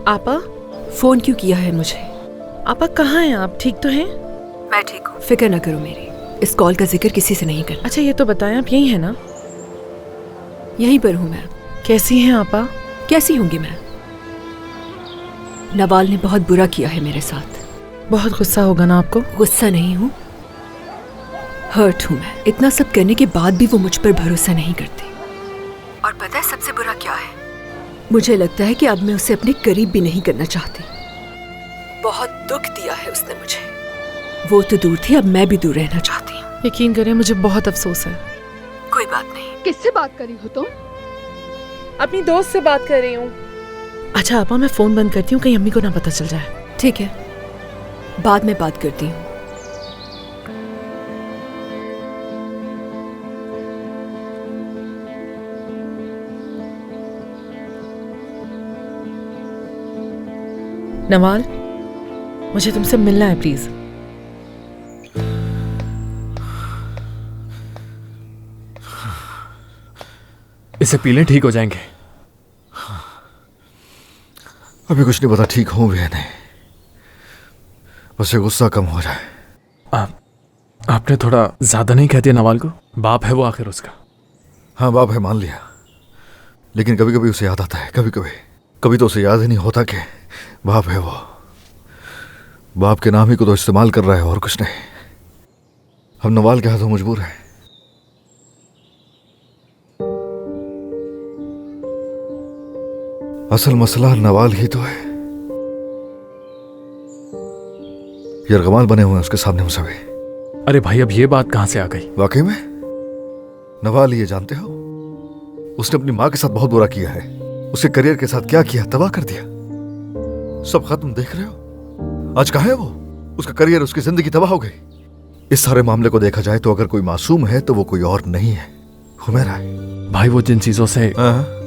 आपा, फोन क्यों किया है मुझे? आपा कहाँ हैं आप? ठीक तो हैं? मैं ठीक हूँ, फिक्र न करो मेरी। इस कॉल का जिक्र किसी से नहीं करना। अच्छा ये तो बताएं, आप यहीं हैं ना? यहीं पर हूँ मैं। कैसी हैं आपा? कैसी होंगी मैं? नवाल ने बहुत बुरा किया है मेरे साथ। बहुत गुस्सा होगा ना आपको? गुस्सा नहीं हूँ, हर्ट हूँ मैं। इतना सब करने के बाद भी वो मुझ पर भरोसा नहीं करती। और पता है सबसे बुरा क्या है? मुझे लगता है कि अब मैं उसे अपने करीब भी नहीं करना चाहती। बहुत दुख दिया है उसने मुझे। वो तो दूर थी, अब मैं भी दूर रहना चाहती हूँ। यकीन करें, मुझे बहुत अफसोस है। कोई बात नहीं। किससे बात करी हो तुम? अपनी दोस्त से बात कर रही हूँ। अच्छा आपा, मैं फोन बंद करती हूँ, कहीं अम्मी को ना पता चल जाए। ठीक है, बाद में बात करती हूँ। नवाल, मुझे तुमसे मिलना है प्लीज। इसे पी लें, ठीक हो जाएंगे। अभी कुछ नहीं पता ठीक हूं भी या नहीं, बस ये गुस्सा कम हो रहा है। आपने थोड़ा ज्यादा नहीं कहती नवाल को? बाप है वो आखिर उसका। हाँ बाप है, मान लिया, लेकिन कभी कभी उसे याद आता है। कभी तो उसे याद ही नहीं होता कि बाप है वो। बाप के नाम ही को तो इस्तेमाल कर रहा है और कुछ नहीं। हम नवाल के हाथों मजबूर है। असल मसला नवाल ही तो है। यरगमाल बने हुए हैं उसके सामने मुसवे। अरे भाई, अब ये बात कहां से आ गई? वाकई में नवाल, ये जानते हो, उसने अपनी मां के साथ बहुत बुरा किया है। उसके करियर के साथ क्या किया, तबाह कर दिया। सब खत्म, देख रहे हो आज कहाँ है वो? उसका करियर, उसकी जिंदगी तबाह हो गई। इस सारे मामले को देखा जाए तो अगर कोई मासूम है तो वो कोई और नहीं है, हुमैरा है। भाई वो जिन चीजों से हाँ?